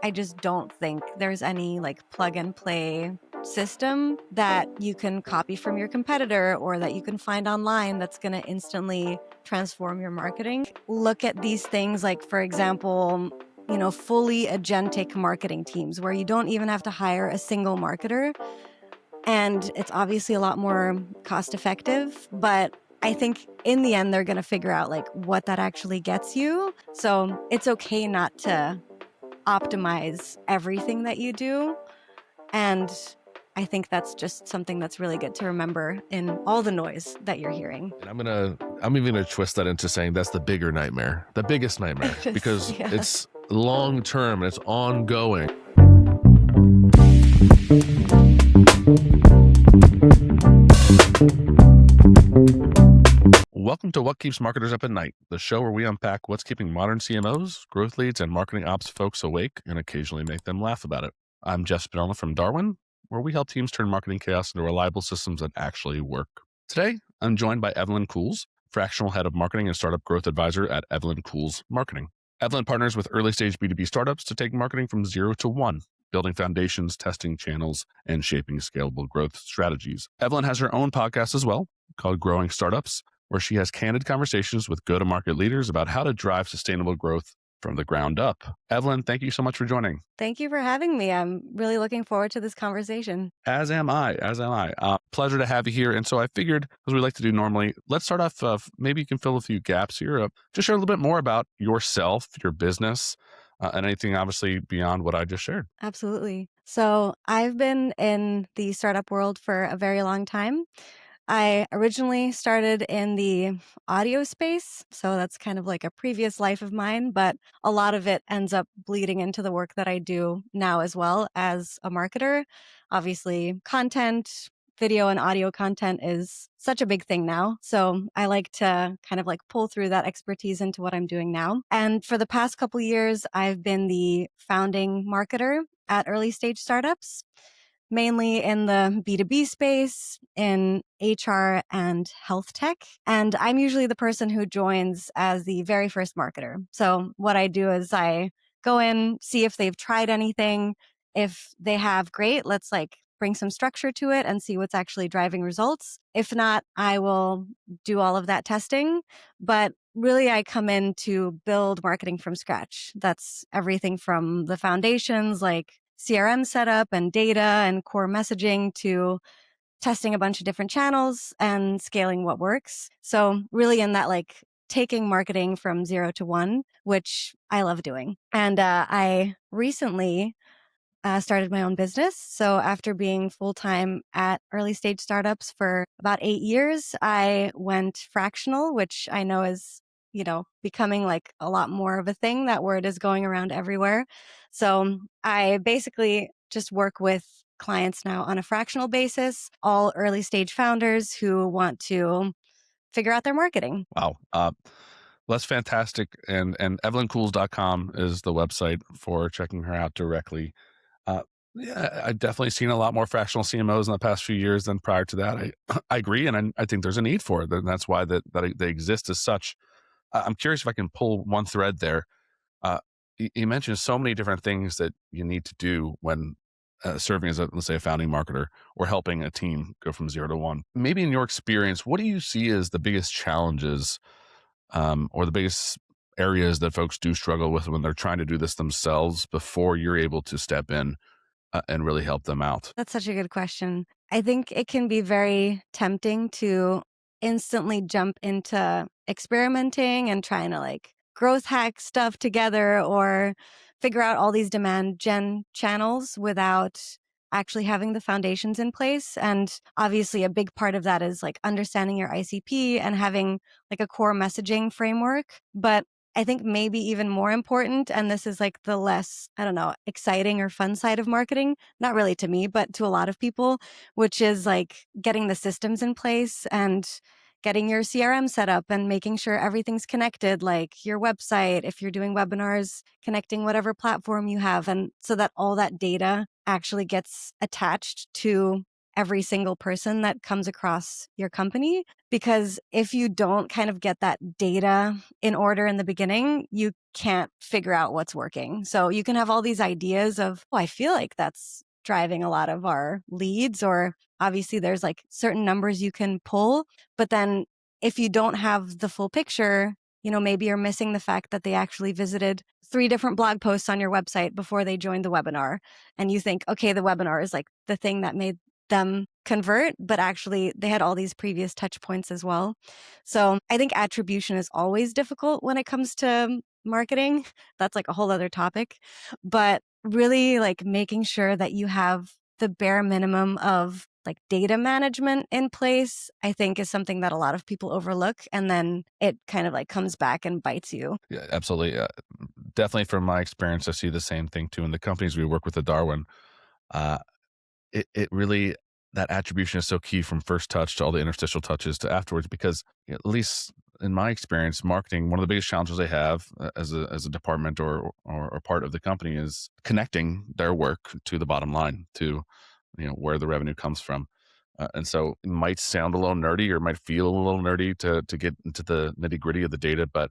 I just don't think there's any like plug and play system that you can copy from your competitor or that you can find online that's going to instantly transform your marketing. Look at these things like, for example, fully agentic marketing teams where you don't even have to hire a single marketer. And it's obviously a lot more cost effective, but I think in the end, they're going to figure out like what that actually gets you. So it's okay not to optimize everything that you do. And I think that's just something that's really good to remember in all the noise that you're hearing. And I'm even gonna twist that into saying that's the bigger nightmare, the biggest nightmare, because Yeah. it's long term and it's ongoing. Welcome to What Keeps Marketers Up at Night, the show where we unpack what's keeping modern CMOs, growth leads, and marketing ops folks awake and occasionally make them laugh about it. I'm Jeff Spinella from Darwin, where we help teams turn marketing chaos into reliable systems that actually work. Today, I'm joined by Evelyn Cools, Fractional Head of Marketing and Startup Growth Advisor at Evelyn Cools Marketing. Evelyn partners with early-stage B2B startups to take marketing from 0 to 1, building foundations, testing channels, and shaping scalable growth strategies. Evelyn has her own podcast as well, called Growing Startups, where she has candid conversations with go-to-market leaders about how to drive sustainable growth from the ground up. Evelyn, thank you so much for joining. Thank you for having me. I'm really looking forward to this conversation. As am I. Pleasure to have you here. And so I figured, as we like to do normally, let's start off, maybe you can fill a few gaps here. Just share a little bit more about yourself, your business, and anything obviously beyond what I just shared. Absolutely. So I've been in the startup world for a very long time. I originally started in the audio space, so that's kind of like a previous life of mine, but a lot of it ends up bleeding into the work that I do now as well as a marketer. Obviously, content, video and audio content is such a big thing now. So I like to kind of like pull through that expertise into what I'm doing now. And for the past couple years, I've been the founding marketer at early stage startups, mainly in the B2B space, in HR and health tech. And I'm usually the person who joins as the very first marketer. So what I do is I go in, see if they've tried anything. If they have, great, let's like bring some structure to it and see what's actually driving results. If not, I will do all of that testing. But really, I come in to build marketing from scratch. That's everything from the foundations like CRM setup and data and core messaging to testing a bunch of different channels and scaling what works. So really in that like taking marketing from 0 to 1, which I love doing. And I recently started my own business. So after being full-time at early stage startups for about 8 years, I went fractional, which I know is becoming like a lot more of a thing. That word is going around everywhere. So I basically just work with clients now on a fractional basis, all early stage founders who want to figure out their marketing. Wow. That's fantastic. And evelyncools.com is the website for checking her out directly. Uh, yeah, I've definitely seen a lot more fractional CMOs in the past few years than prior to that. I agree, and I think there's a need for it. And that's why that they exist as such. I'm curious if I can pull one thread there. You mentioned so many different things that you need to do when serving as let's say, a founding marketer or helping a team go from 0 to 1. Maybe in your experience, what do you see as the biggest challenges or the biggest areas that folks do struggle with when they're trying to do this themselves before you're able to step in and really help them out? That's such a good question. I think it can be very tempting to instantly jump into experimenting and trying to like growth hack stuff together or figure out all these demand gen channels without actually having the foundations in place. And obviously, a big part of that is like understanding your ICP and having like a core messaging framework. But I think maybe even more important, and this is like the less, I don't know, exciting or fun side of marketing, not really to me, but to a lot of people, which is like getting the systems in place and getting your CRM set up and making sure everything's connected, like your website, if you're doing webinars, connecting whatever platform you have. And so that all that data actually gets attached to every single person that comes across your company. Because if you don't kind of get that data in order in the beginning, you can't figure out what's working. So you can have all these ideas of, oh, I feel like that's driving a lot of our leads, or obviously there's like certain numbers you can pull. But then if you don't have the full picture, maybe you're missing the fact that they actually visited 3 different blog posts on your website before they joined the webinar. And you think, okay, the webinar is like the thing that made them convert, but actually they had all these previous touch points as well. So I think attribution is always difficult when it comes to marketing. That's like a whole other topic. But really like making sure that you have the bare minimum of like data management in place, I think is something that a lot of people overlook. And then it kind of like comes back and bites you. Yeah, absolutely. Definitely from my experience, I see the same thing too. In the companies we work with at Darwin, uh, it really, that attribution is so key from first touch to all the interstitial touches to afterwards, because at least in my experience, marketing, one of the biggest challenges they have as a department or part of the company is connecting their work to the bottom line, to where the revenue comes from. And so it might sound a little nerdy or might feel a little nerdy to get into the nitty gritty of the data, but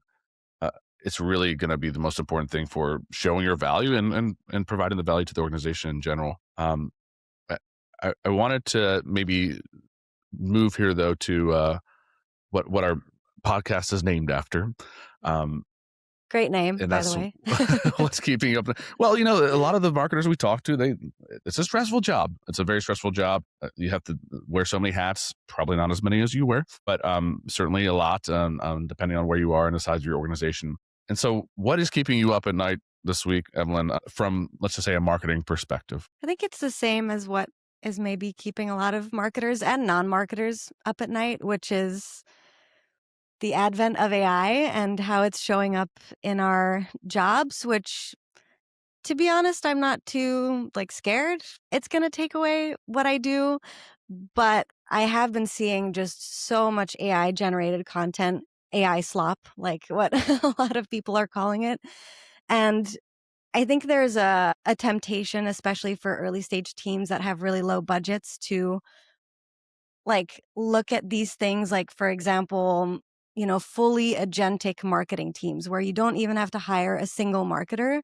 uh, it's really going to be the most important thing for showing your value and providing the value to the organization in general. I, I wanted to maybe move here though to what our podcast is named after. Um, Great name, and by the that's way. what's keeping you up. Well, a lot of the marketers we talk to, it's a stressful job. It's a very stressful job. You have to wear so many hats, probably not as many as you wear, but certainly a lot, depending on where you are and the size of your organization. And so what is keeping you up at night this week, Evelyn, from, let's just say, a marketing perspective? I think it's the same as what is maybe keeping a lot of marketers and non-marketers up at night, which is the advent of AI and how it's showing up in our jobs, which, to be honest, I'm not too like scared it's going to take away what I do, but I have been seeing just so much AI generated content, AI slop, like what a lot of people are calling it. And I think there's a temptation, especially for early stage teams that have really low budgets, to like look at these things like, for example, fully agentic marketing teams where you don't even have to hire a single marketer.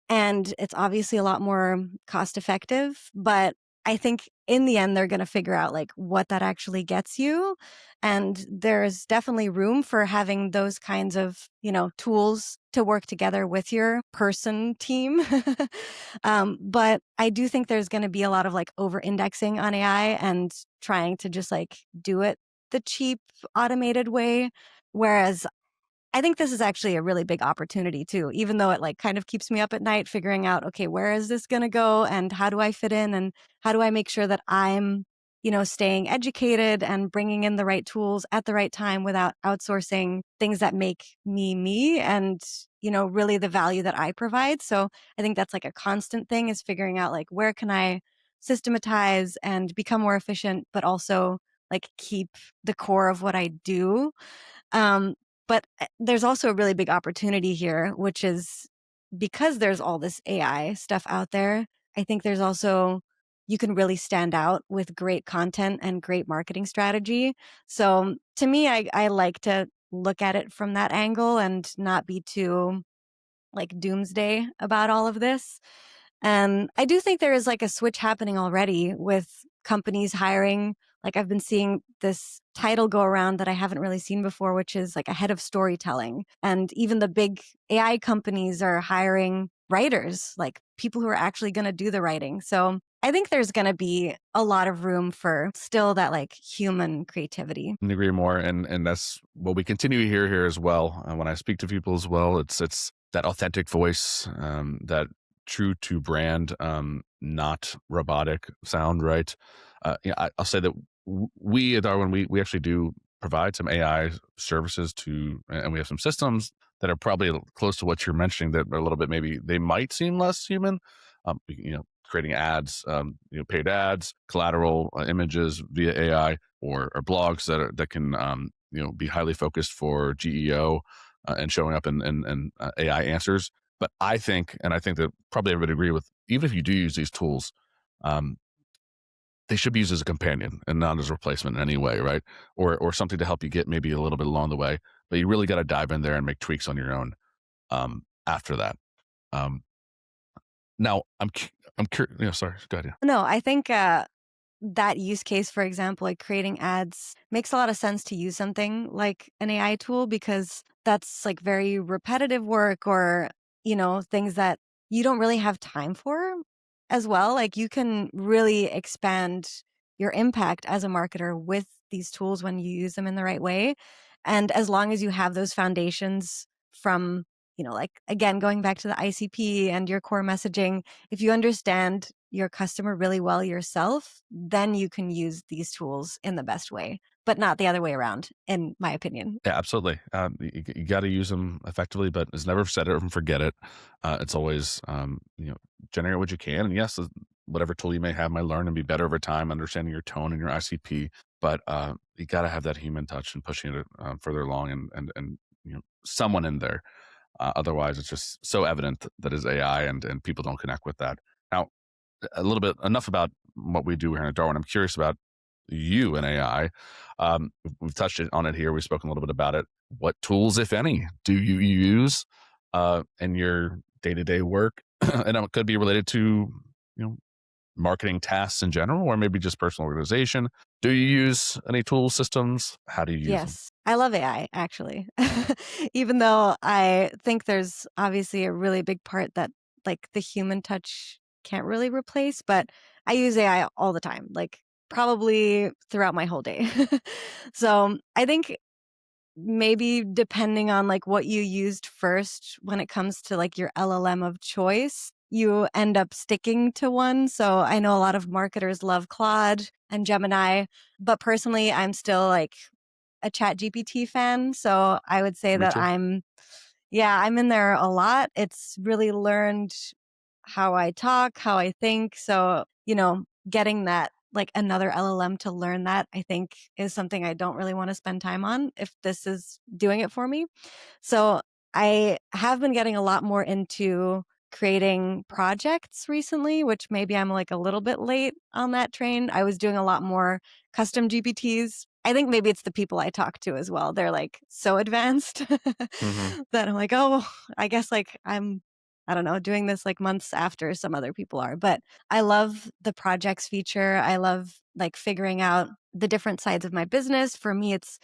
And it's obviously a lot more cost effective, but I think in the end, they're going to figure out like what that actually gets you. And there's definitely room for having those kinds of, tools to work together with your person team. But I do think there's going to be a lot of like over indexing on AI and trying to just like do it the cheap automated way. Whereas I think this is actually a really big opportunity too, even though it like kind of keeps me up at night figuring out, okay, where is this going to go and how do I fit in and how do I make sure that I'm, staying educated and bringing in the right tools at the right time without outsourcing things that make me me and, really the value that I provide. So I think that's like a constant thing, is figuring out like where can I systematize and become more efficient, but also like keep the core of what I do. Um, but there's also a really big opportunity here, which is because there's all this AI stuff out there. I think there's also, you can really stand out with great content and great marketing strategy. So to me, I like to look at it from that angle and not be too like doomsday about all of this. And I do think there is like a switch happening already with companies hiring. Like I've been seeing this title go around that I haven't really seen before, which is like a head of storytelling. And even the big AI companies are hiring writers, like people who are actually going to do the writing. So I think there's going to be a lot of room for still that like human creativity. Couldn't agree more, and that's what we continue to hear here as well. When I speak to people as well, it's that authentic voice, that true to brand, not robotic sound, right? I'll say that we at Darwin, we actually do provide some AI services to, and we have some systems that are probably close to what you're mentioning, that are a little bit, maybe they might seem less human. Creating ads, paid ads, collateral images via AI, or blogs that can be highly focused for GEO, and showing up in AI answers. But I think, and I think that probably everybody agree with, even if you do use these tools, um, they should be used as a companion and not as a replacement in any way, right? Or something to help you get maybe a little bit along the way. But you really got to dive in there and make tweaks on your own after that. Um, now, I'm curious. Sorry, go ahead. Yeah. No, I think that use case, for example, like creating ads, makes a lot of sense to use something like an AI tool because that's like very repetitive work or, things that you don't really have time for as well. Like you can really expand your impact as a marketer with these tools when you use them in the right way. And as long as you have those foundations from, like again, going back to the ICP and your core messaging, if you understand your customer really well yourself, then you can use these tools in the best way, but not the other way around, in my opinion. Yeah, absolutely. You got to use them effectively, but it's never set it and forget it. It's always, generate what you can. And yes, whatever tool you may have might learn and be better over time, understanding your tone and your ICP. But you got to have that human touch and pushing it further along, and someone in there. Otherwise, it's just so evident that it's AI, and people don't connect with that. Now, a little bit enough about what we do here in Darwin. I'm curious about you and AI. We've touched on it here. We've spoken a little bit about it. What tools, if any, do you use in your day-to-day work? And it could be related to marketing tasks in general, or maybe just personal organization. Do you use any tool systems? How do you use them? Yes, I love AI actually. Even though I think there's obviously a really big part that like the human touch can't really replace, but I use AI all the time, like probably throughout my whole day. So I think maybe depending on like what you used first when it comes to like your LLM of choice, you end up sticking to one. So I know a lot of marketers love Claude and Gemini, but personally, I'm still like a ChatGPT fan. So I would say Me that too. I'm in there a lot. It's really learned how I talk, how I think. So, getting that like another LLM to learn that, I think is something I don't really want to spend time on if this is doing it for me. So I have been getting a lot more into creating projects recently, which maybe I'm like a little bit late on that train. I was doing a lot more custom GPTs. I think maybe it's the people I talk to as well. They're like so advanced Hmm. that I'm like, oh, I guess like I don't know, doing this like months after some other people are. But I love the projects feature. I love like figuring out the different sides of my business. For me, it's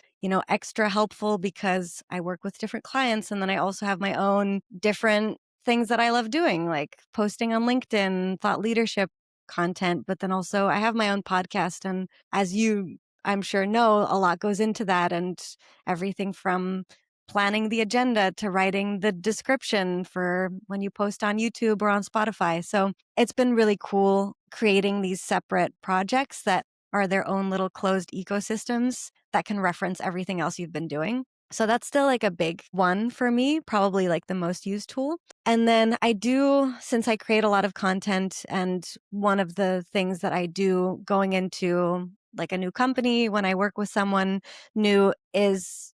extra helpful because I work with different clients. And then I also have my own different things that I love doing, like posting on LinkedIn, thought leadership content. But then also I have my own podcast. And as you, I'm sure, know, a lot goes into that and everything from planning the agenda to writing the description for when you post on YouTube or on Spotify. So it's been really cool creating these separate projects that are their own little closed ecosystems that can reference everything else you've been doing. So that's still like a big one for me, probably like the most used tool. And then I do, since I create a lot of content, and one of the things that I do going into like a new company when I work with someone new is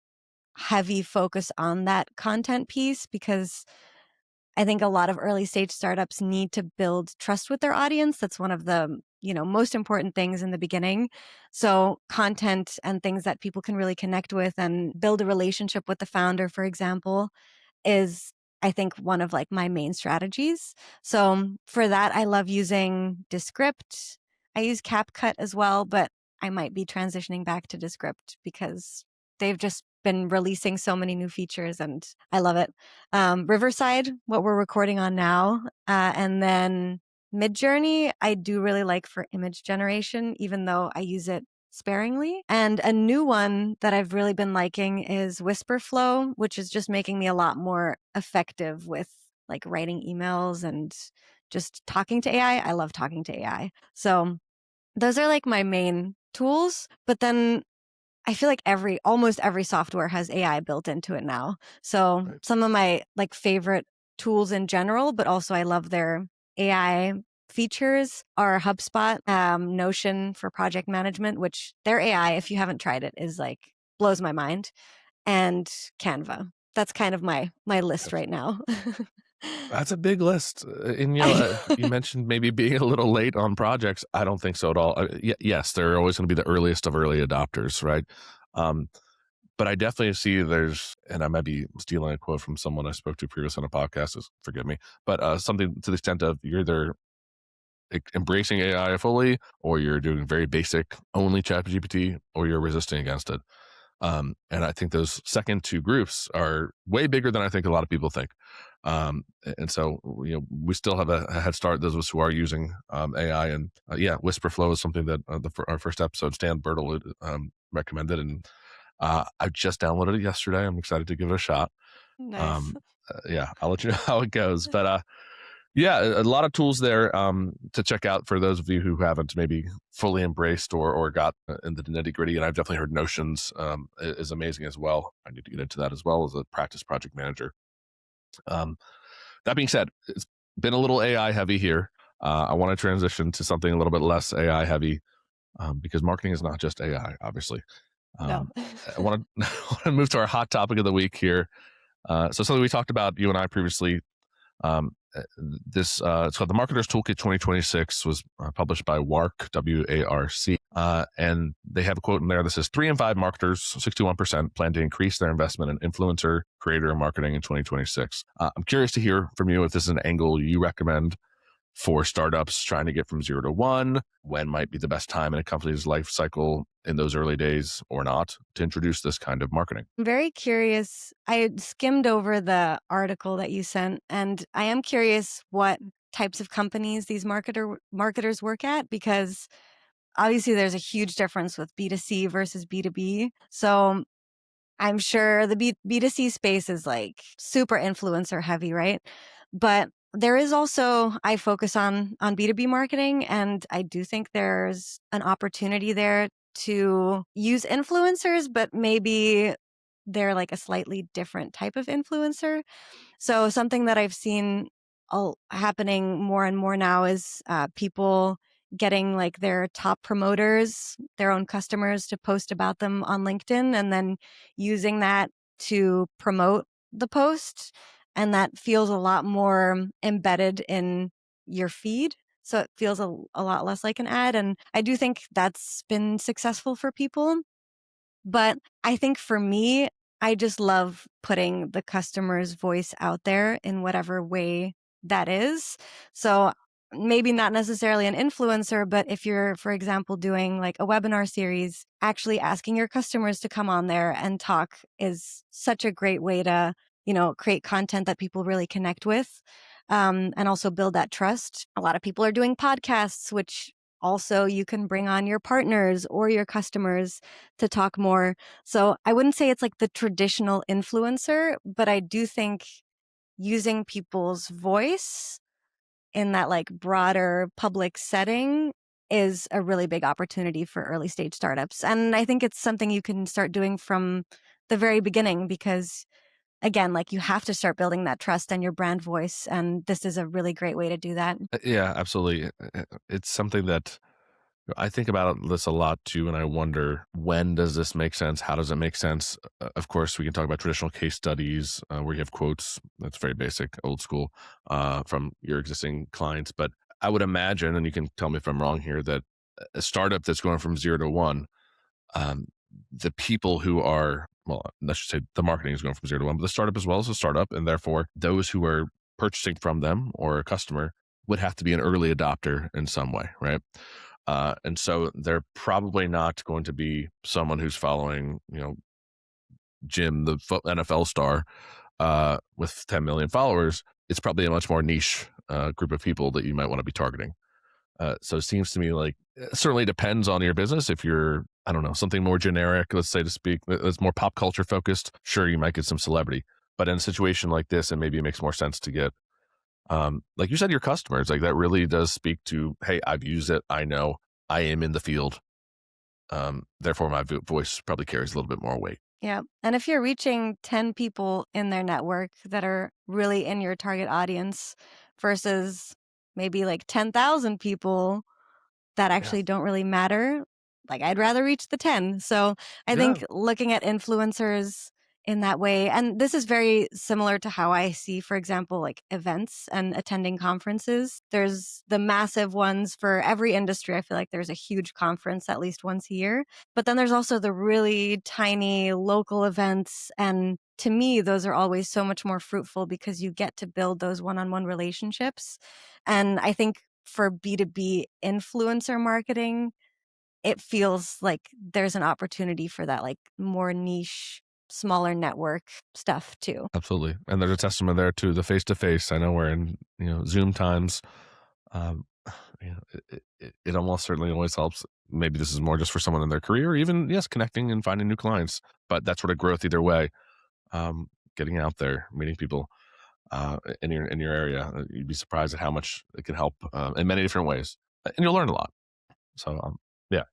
heavy focus on that content piece because I think a lot of early stage startups need to build trust with their audience. That's one of the, most important things in the beginning. So content and things that people can really connect with and build a relationship with the founder, for example, is I think one of like my main strategies. So for that, I love using Descript. I use CapCut as well, but I might be transitioning back to Descript because they've just been releasing so many new features and I love it. Riverside, what we're recording on now, and then MidJourney, I do really like for image generation, even though I use it sparingly. And a new one that I've really been liking is WhisperFlow, which is just making me a lot more effective with like writing emails and just talking to AI. I love talking to AI. So those are like my main tools. But then I feel like almost every software has AI built into it now. So Right. some of my like favorite tools in general, but also I love their AI features are HubSpot, Notion for project management, which their AI, if you haven't tried it, is like blows my mind, and Canva. That's kind of my list right now. That's a big list, and, you mentioned maybe being a little late on projects. I don't think so at all. Yes, they're always gonna be the earliest of early adopters, right? Um, but I definitely see there's and I might be stealing a quote from someone I spoke to previous on a podcast, forgive me, but, something to the extent of you're either embracing AI fully, or you're doing very basic, only ChatGPT, or you're resisting against it. And I think those second two groups are way bigger than I think a lot of people think. And so, we still have a head start. Those of us who are using AI, and yeah, WhisperFlow is something that our first episode, Stan Bertle, recommended, and I just downloaded it yesterday. I'm excited to give it a shot. Nice. Um, yeah, I'll let you know how it goes. But yeah, a lot of tools there to check out for those of you who haven't maybe fully embraced or got in the nitty gritty. And I've definitely heard Notions is amazing as well. I need to get into that as well as a practice project manager. Um, that being said, it's been a little AI heavy here. I want to transition to something a little bit less AI heavy because marketing is not just AI, obviously. No. I want to, I want to move to our hot topic of the week here. So something we talked about, you and I previously, um, this it's called the Marketer's Toolkit 2026, was published by WARC, WARC, and they have a quote in there that says 3 in 5 marketers, 61%, plan to increase their investment in influencer, creator, and marketing in 2026. I'm curious to hear from you if this is an angle you recommend for startups trying to get from 0 to 1. When might be the best time in a company's life cycle in those early days or not to introduce this kind of marketing? I'm very curious. I skimmed over the article that you sent, and I am curious what types of companies these marketers work at, because obviously there's a huge difference with B2C versus B2B. So I'm sure the B2C space is like super influencer heavy, right? But there is also, I focus on B2B marketing, and I do think there's an opportunity there to use influencers, but maybe they're like a slightly different type of influencer. So something that I've seen happening more and more now is people getting like their top promoters, their own customers, to post about them on LinkedIn, and then using that to promote the post. And that feels a lot more embedded in your feed. So it feels a lot less like an ad. And I do think that's been successful for people. But I think for me, I just love putting the customer's voice out there in whatever way that is. So maybe not necessarily an influencer, but if you're, for example, doing like a webinar series, actually asking your customers to come on there and talk is such a great way to, create content that people really connect with. And also build that trust. A lot of people are doing podcasts, which also you can bring on your partners or your customers to talk more. So I wouldn't say it's like the traditional influencer, but I do think using people's voice in that like broader public setting is a really big opportunity for early stage startups. And I think it's something you can start doing from the very beginning, because again, like you have to start building that trust and your brand voice. And this is a really great way to do that. Yeah, absolutely. It's something that I think about this a lot too, and I wonder, when does this make sense? How does it make sense? Of course, we can talk about traditional case studies where you have quotes. That's very basic, old school, from your existing clients. But I would imagine, and you can tell me if I'm wrong here, that a startup that's going from 0 to 1, um, the people who are, well, let's just say the marketing is going from 0 to 1, but the startup as well as a startup, and therefore those who are purchasing from them or a customer would have to be an early adopter in some way, right? And so they're probably not going to be someone who's following, Jim, the NFL star, with 10 million followers. It's probably a much more niche group of people that you might want to be targeting. So it seems to me like it certainly depends on your business. If you're, I don't know, something more generic, let's say to speak, that's more pop culture focused, sure, you might get some celebrity. But in a situation like this, and maybe it makes more sense to get, like you said, your customers, like that really does speak to, hey, I've used it. I know I am in the field. Therefore, my voice probably carries a little bit more weight. Yeah. And if you're reaching 10 people in their network that are really in your target audience versus maybe like 10,000 people that Yeah. actually don't really matter, like I'd rather reach the 10. So I Yeah. think looking at influencers in that way. And this is very similar to how I see, for example, like events and attending conferences. There's the massive ones for every industry. I feel like there's a huge conference at least once a year. But then there's also the really tiny local events. And to me, those are always so much more fruitful because you get to build those one-on-one relationships. And I think for B2B influencer marketing, it feels like there's an opportunity for that, like more niche, smaller network stuff too. Absolutely. And there's a testament there to the face-to-face. I know we're in, Zoom times. Um, it almost certainly always helps. Maybe this is more just for someone in their career, or even, yes, connecting and finding new clients. But that's sort of growth either way. Getting out there, meeting people in your area. You'd be surprised at how much it can help in many different ways, and you'll learn a lot. So, yeah.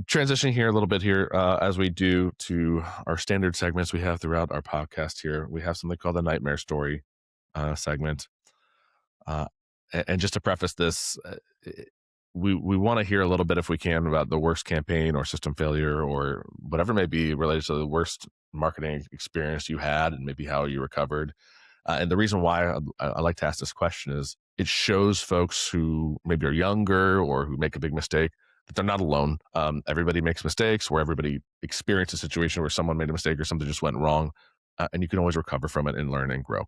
Transitioning here a little bit here as we do to our standard segments we have throughout our podcast here. We have something called the Nightmare Story segment. Uh, and just to preface this, we want to hear a little bit, if we can, about the worst campaign or system failure or whatever may be related to the worst marketing experience you had and maybe how you recovered. And the reason why I like to ask this question is it shows folks who maybe are younger or who make a big mistake that they're not alone. Everybody makes mistakes, where everybody experienced a situation where someone made a mistake or something just went wrong, and you can always recover from it and learn and grow.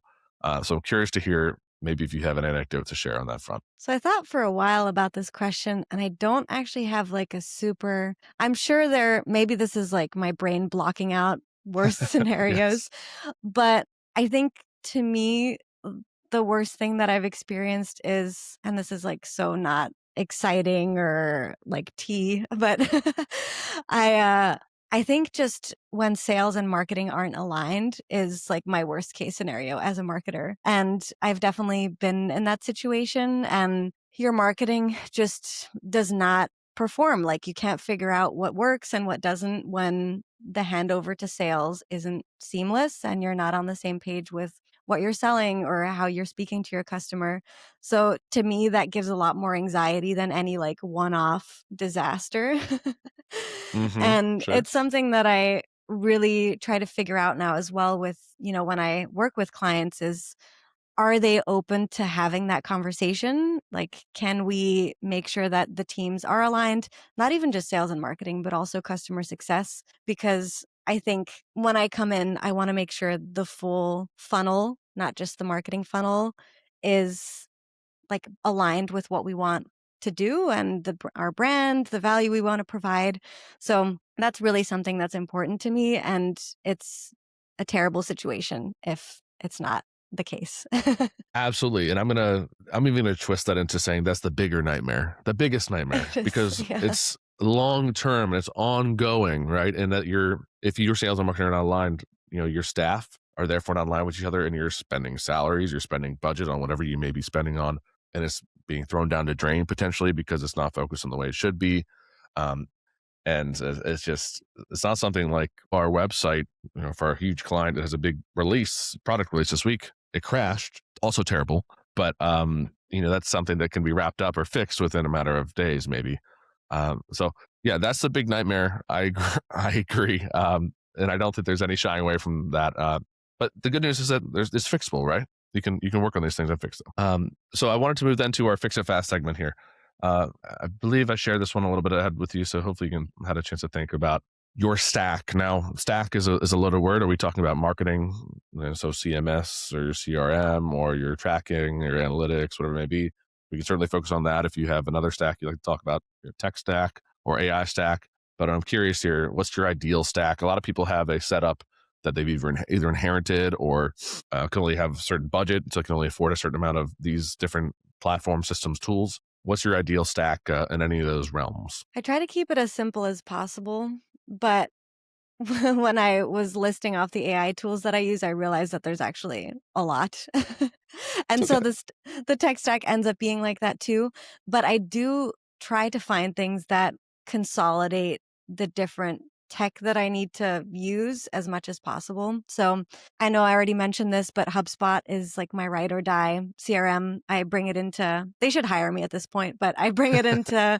So I'm curious to hear maybe if you have an anecdote to share on that front. So I thought for a while about this question, and I don't actually have like a super, I'm sure maybe this is like my brain blocking out worst Yes. scenarios, but I think to me, the worst thing that I've experienced is, and this is like so not exciting or like tea, but I I think just when sales and marketing aren't aligned is like my worst case scenario as a marketer. And I've definitely been in that situation, and your marketing just does not perform. Like you can't figure out what works and what doesn't when the handover to sales isn't seamless and you're not on the same page with what you're selling or how you're speaking to your customer. So to me, that gives a lot more anxiety than any like one-off disaster. Mm-hmm. And Sure. it's something that I really try to figure out now as well with, when I work with clients is, are they open to having that conversation? Like, can we make sure that the teams are aligned, not even just sales and marketing, but also customer success? Because I think when I come in, I want to make sure the full funnel, not just the marketing funnel, is like aligned with what we want to do and our brand, the value we want to provide. So that's really something that's important to me. And it's a terrible situation if it's not the case. Absolutely. And I'm even gonna twist that into saying that's the bigger nightmare, the biggest nightmare, It is, because yeah. it's long term and it's ongoing, right? And that if your sales and marketing are not aligned, your staff are therefore not aligned with each other, and you're spending salaries, you're spending budget on whatever you may be spending on, and it's being thrown down the drain potentially because it's not focused on the way it should be. Um, and it's not something like our website, for our huge client that has a big product release this week. It crashed, also terrible, but that's something that can be wrapped up or fixed within a matter of days, maybe. So yeah, that's the big nightmare. I agree. And I don't think there's any shying away from that. But the good news is that it's fixable, right? You can work on these things and fix them. So I wanted to move then to our fix it fast segment here. I believe I shared this one a little bit ahead with you, so hopefully you can had a chance to think about your stack. Now, stack is a loaded word. Are we talking about marketing? So CMS or your CRM or your tracking, your analytics, whatever it may be. We can certainly focus on that if you have another stack you like to talk about, your tech stack or AI stack. But I'm curious here, what's your ideal stack? A lot of people have a setup that they've either inherited or can only have a certain budget, so can only afford a certain amount of these different platform systems tools. What's your ideal stack in any of those realms? I try to keep it as simple as possible, but when I was listing off the AI tools that I use, I realized that there's actually a lot. It's And okay. so the tech stack ends up being like that too. But I do try to find things that consolidate the different tech that I need to use as much as possible. So I know I already mentioned this, but HubSpot is like my ride or die CRM. They should hire me at this point, but I bring it into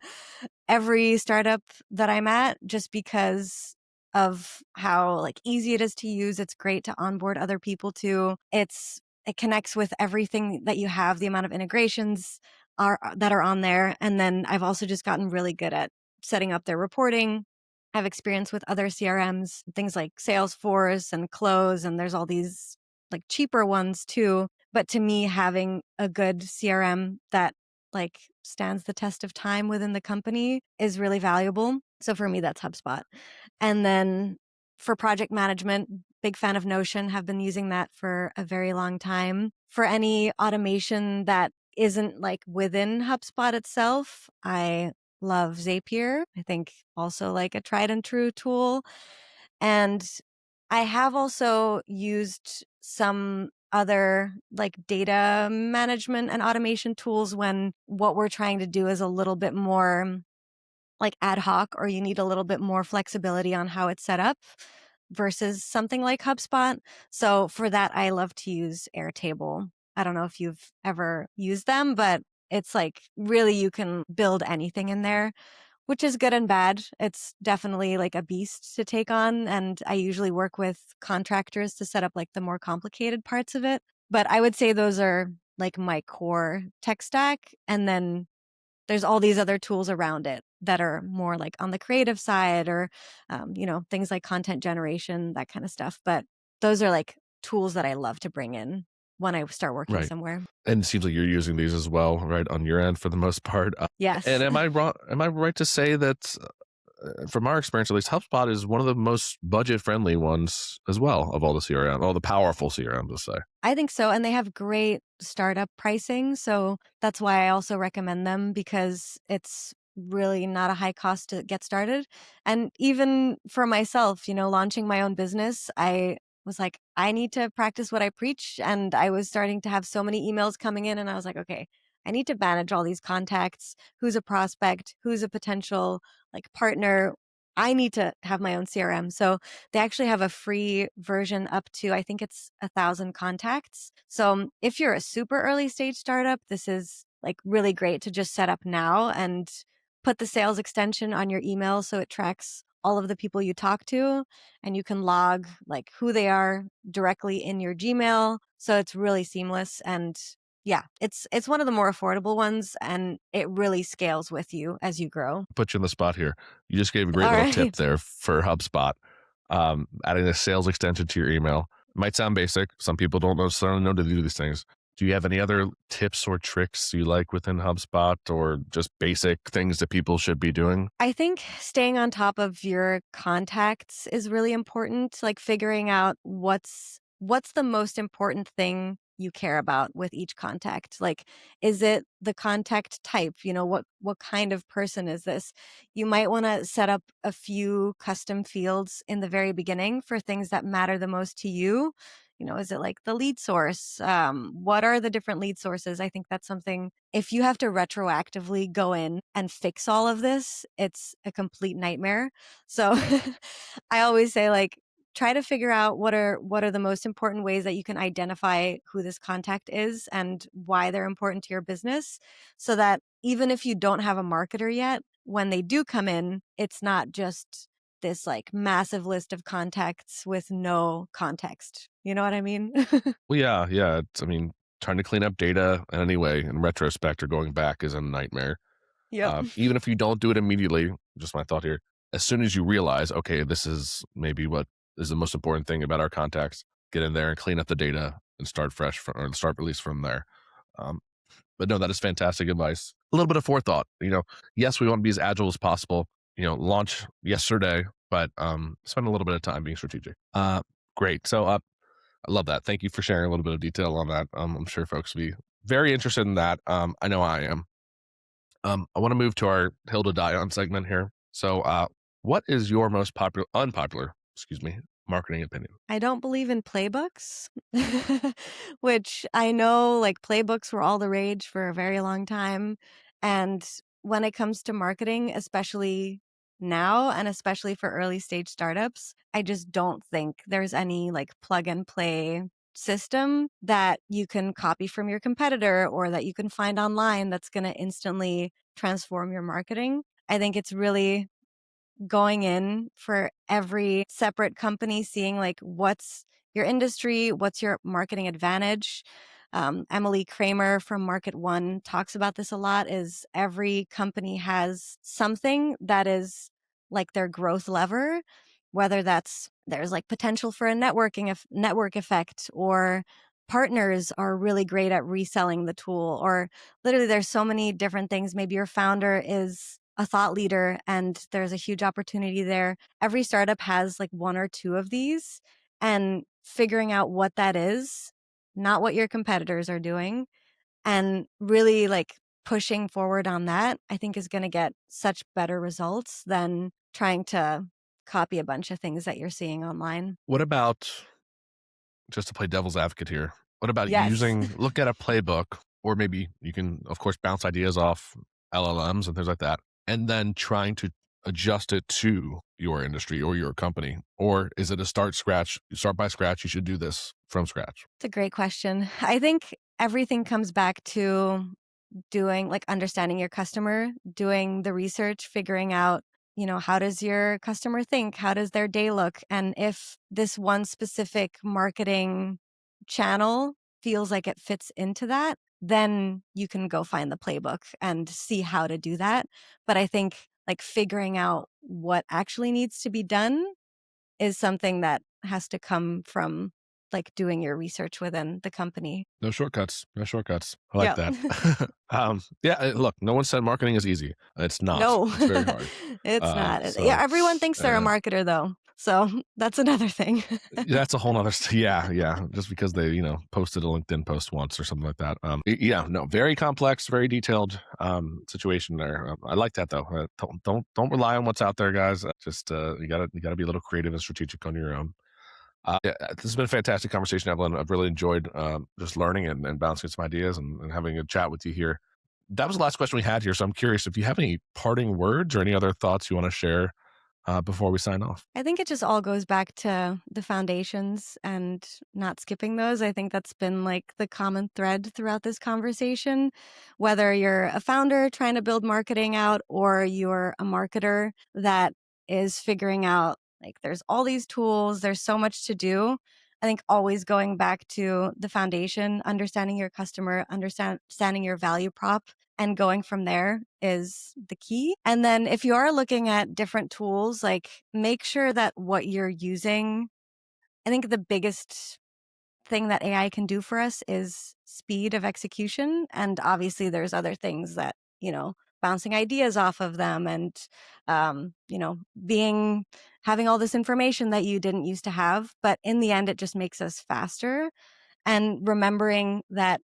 every startup that I'm at just because of how like easy it is to use. It's great to onboard other people to. It connects with everything that you have, the amount of integrations are that are on there. And then I've also just gotten really good at setting up their reporting. I have experience with other CRMs, things like Salesforce and Close, and there's all these like cheaper ones too. But to me, having a good CRM that like stands the test of time within the company is really valuable. So for me, that's HubSpot. And then for project management, big fan of Notion, have been using that for a very long time. For any automation that isn't like within HubSpot itself, I love Zapier. I think also like a tried and true tool. And I have also used some other like data management and automation tools when what we're trying to do is a little bit more like ad hoc, or you need a little bit more flexibility on how it's set up versus something like HubSpot. So for that, I love to use Airtable. I don't know if you've ever used them, but it's like really you can build anything in there, which is good and bad. It's definitely like a beast to take on. And I usually work with contractors to set up like the more complicated parts of it. But I would say those are like my core tech stack. And then there's all these other tools around it that are more like on the creative side, or, things like content generation, that kind of stuff. But those are like tools that I love to bring in when I start working Right. somewhere. And it seems like you're using these as well, right, on your end for the most part. And Yes. am I wrong? Am I right to say that, from our experience at least, HubSpot is one of the most budget-friendly ones as well of all the CRM, all the powerful CRMs, let's say. I think so. And they have great startup pricing. So that's why I also recommend them, because it's really not a high cost to get started. And even for myself, launching my own business, I was like, I need to practice what I preach. And I was starting to have so many emails coming in, and I was like, okay, I need to manage all these contacts. Who's a prospect? Who's a potential like partner? I need to have my own CRM. So they actually have a free version up to, I think it's 1,000 contacts. So if you're a super early stage startup, this is like really great to just set up now and put the sales extension on your email so it tracks all of the people you talk to, and you can log like who they are directly in your Gmail. So it's really seamless. And yeah, it's one of the more affordable ones, and it really scales with you as you grow. Put you on the spot here. You just gave a great All little right. tip there for HubSpot. Adding a sales extension to your email might sound basic. Some people don't necessarily know to do these things. Do you have any other tips or tricks you like within HubSpot, or just basic things that people should be doing? I think staying on top of your contacts is really important, like figuring out what's the most important thing you care about with each contact. Like, is it the contact type? What kind of person is this? You might want to set up a few custom fields in the very beginning for things that matter the most to you. Is it like the lead source? What are the different lead sources? I think that's something, if you have to retroactively go in and fix all of this, it's a complete nightmare. So I always say, like, try to figure out what are the most important ways that you can identify who this contact is and why they're important to your business, so that even if you don't have a marketer yet, when they do come in, it's not just this like massive list of contacts with no context. You know what I mean? Well, yeah, yeah. I mean, trying to clean up data in any way in retrospect or going back is a nightmare. Yep. Even if you don't do it immediately, just my thought here, as soon as you realize, okay, this is maybe what is the most important thing about our contacts, get in there and clean up the data and start fresh or start at least from there. Um, but no, that is fantastic advice. A little bit of forethought, yes, we want to be as agile as possible, launch yesterday, but spend a little bit of time being strategic. Great. So I love that. Thank you for sharing a little bit of detail on that. I'm sure folks will be very interested in that. I know I am. I want to move to our hill to die on segment here. So, what is your most unpopular, excuse me, marketing opinion? I don't believe in playbooks, which I know like playbooks were all the rage for a very long time. And when it comes to marketing, especially now and especially for early stage startups, I just don't think there's any like plug and play system that you can copy from your competitor or that you can find online that's going to instantly transform your marketing. I think it's really going in for every separate company, seeing like what's your industry, what's your marketing advantage. Emily Kramer from Market One talks about this a lot, is every company has something that is like their growth lever, whether that's there's like potential for a network effect, or partners are really great at reselling the tool, or literally there's so many different things. Maybe your founder is a thought leader and there's a huge opportunity there. Every startup has like one or two of these, and figuring out what that is, not what your competitors are doing, and really like pushing forward on that, I think is going to get such better results than trying to copy a bunch of things that you're seeing online. What about, just to play devil's advocate here, what about Yes. look at a playbook, or maybe you can, of course, bounce ideas off LLMs and things like that, and then trying to adjust it to your industry or your company? Or is it a start by scratch, you should do this from scratch? It's a great question. I think everything comes back to doing like understanding your customer, doing the research, figuring out, how does your customer think? How does their day look? And if this one specific marketing channel feels like it fits into that, then you can go find the playbook and see how to do that. But I think like figuring out what actually needs to be done is something that has to come from like doing your research within the company. No shortcuts. No shortcuts. I like Yeah. that. Yeah, look, no one said marketing is easy. It's not. No, It's very hard. it's not. Yeah, So, everyone thinks they're a marketer though. So that's another thing. that's a whole nother yeah, just because they, posted a LinkedIn post once or something like that. Yeah, no, very complex, very detailed, situation there. I like that though. Don't rely on what's out there, guys. Just, you gotta be a little creative and strategic on your own. Yeah, this has been a fantastic conversation, Evelyn. I've really enjoyed, just learning and bouncing some ideas and having a chat with you here. That was the last question we had here. So I'm curious if you have any parting words or any other thoughts you want to share, before we sign off. I think it just all goes back to the foundations and not skipping those. I think that's been like the common thread throughout this conversation. Whether you're a founder trying to build marketing out, or you're a marketer that is figuring out like there's all these tools, there's so much to do. I think always going back to the foundation, understanding your customer, understanding your value prop, and going from there is the key. And then if you are looking at different tools, like make sure that what you're using, I think the biggest thing that AI can do for us is speed of execution. And obviously there's other things that, bouncing ideas off of them, and, having all this information that you didn't used to have. But in the end, it just makes us faster. And remembering that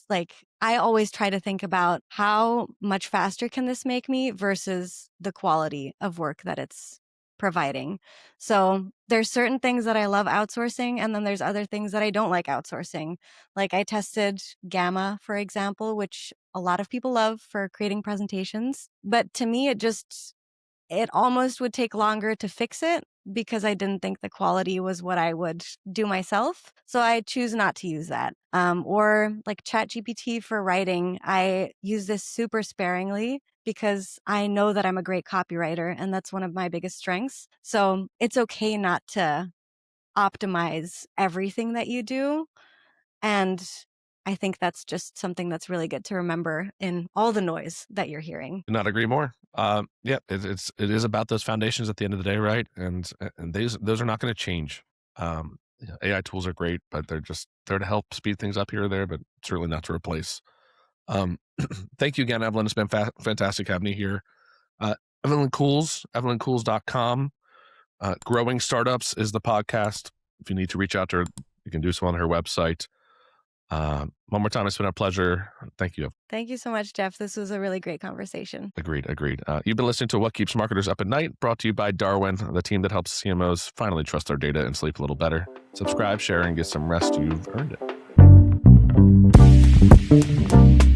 like I always try to think about how much faster can this make me versus the quality of work that it's providing. So there's certain things that I love outsourcing, and then there's other things that I don't like outsourcing. Like I tested Gamma, for example, which a lot of people love for creating presentations. But to me, it almost would take longer to fix it because I didn't think the quality was what I would do myself. So I choose not to use that. Or like ChatGPT for writing, I use this super sparingly because I know that I'm a great copywriter and that's one of my biggest strengths. So it's okay not to optimize everything that you do. And I think that's just something that's really good to remember in all the noise that you're hearing. Could not agree more. Yeah, it is about those foundations at the end of the day, right? And those are not going to change. AI tools are great, but they're just there to help speed things up here or there, but certainly not to replace. Thank you again, Evelyn. It's been fantastic having you here. Evelyn Cools, EvelynCools.com. Growing Startups is the podcast. If you need to reach out to her, you can do so on her website. One more time, it's been a pleasure. Thank you. Thank you so much, Jeff. This was a really great conversation. Agreed. You've been listening to What Keeps Marketers Up at Night, brought to you by Darwin, the team that helps CMOs finally trust their data and sleep a little better. Subscribe, share, and get some rest. You've earned it.